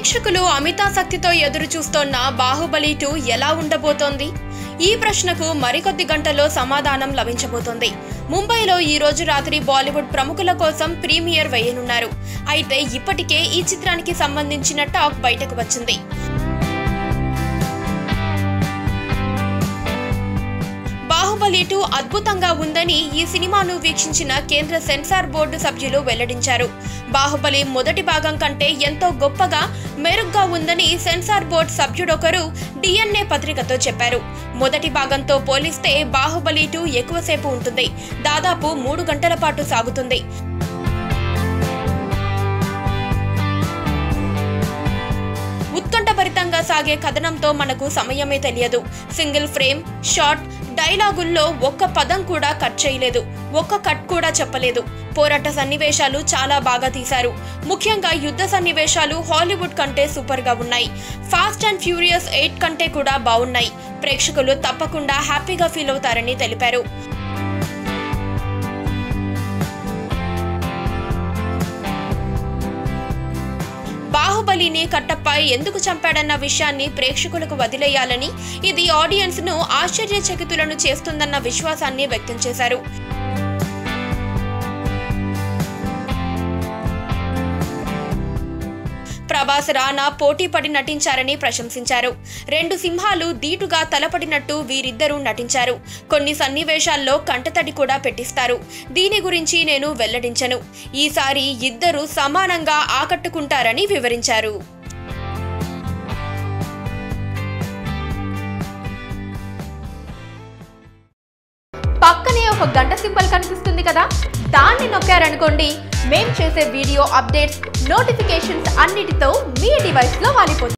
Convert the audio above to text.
ప్రేక్షకులు అమితాసక్తితో ఎదురు చూస్తోన్న బాహుబలి 2 ఎలా ఉండబోతోంది? ఈ ప్రశ్నకు మరికొద్ది గంటల్లో సమాధానం లభించబోతోంది. ముంబైలో ఈ రోజు రాత్రి బాలీవుడ్ ప్రముఖుల కోసం ప్రీమియర్ వేయనున్నారు. అయితే ఇప్పటికే ఈ చిత్రానికి సంబంధించిన టాక్ బయటకు వచ్చింది. బాహుబలి 2 అద్భుతంగా ఉందని ఈ సినిమాను వీక్షించిన కేంద్ర సెన్సార్ బోర్డు సభ్యులు వెల్లడించారు. బాహుబలి మొదటి భాగం కంటే ఎంతో గొప్పగా మెరుగ్గా ఉందని సెన్సార్ బోర్డు సభ్యుడొకరు DNA పత్రికతో చెప్పారు. మొదటి భాగంతో పోలిస్తే బాహుబలి 2 ఎక్కువసేపు ఉంటుంది. దాదాపు 3 గంటల పాటు సాగుతుంది. ఉత్కంఠభరితంగా సాగే కథనంతో మనకు సమయమే తెలియదు. సింగిల్ ఫ్రేమ్, షాట్, డైలాగుల్లో ఒక్క పదం కూడా కట్ చేయలేదు. ఒక్క కట్ కూడా చెప్పలేదు. పోరాట సన్నివేశాలు చాలా బాగా తీశారు. ముఖ్యంగా యుద్ధ సన్నివేశాలు హాలీవుడ్ కంటే సూపర్ గా ఉన్నాయి. ఫాస్ట్ అండ్ ఫ్యూరియస్ 8 కంటే కూడా బాగున్నాయి. ప్రేక్షకులు తప్పకుండా హ్యాపీగా ఫీల్ అవుతారని తెలిపారు. బాహుబలిని కట్టప్ప ఎందుకు చంపాడన్న విషయాన్ని ప్రేక్షకులకు వదిలేయాలని, ఇది ఆడియన్స్ ను ఆశ్చర్యచకితులను చేస్తుందన్న విశ్వాసాన్ని వ్యక్తం చేశారు. ప్రభాస్, రానా పోటీ పడి నటించారని ప్రశంసించారు. 2 సింహాలు ధీటుగా తలపడినట్టు వీరిద్దరూ నటించారు. కొన్ని సన్నివేశాల్లో కంటతడి కూడా పెట్టిస్తారు. దీని గురించి నేను వెల్లడించను. ఈసారి ఇద్దరు సమానంగా ఆకట్టుకుంటారని వివరించారు. పక్కనే ఒక గంట సింబల్ కనిపిస్తుంది కదా, దాన్ని నొక్కారనుకోండి, మేం చేసే వీడియో అప్డేట్స్, నోటిఫికేషన్స్ అన్నిటితో మీ డివైస్లో వాలిపోతుంది.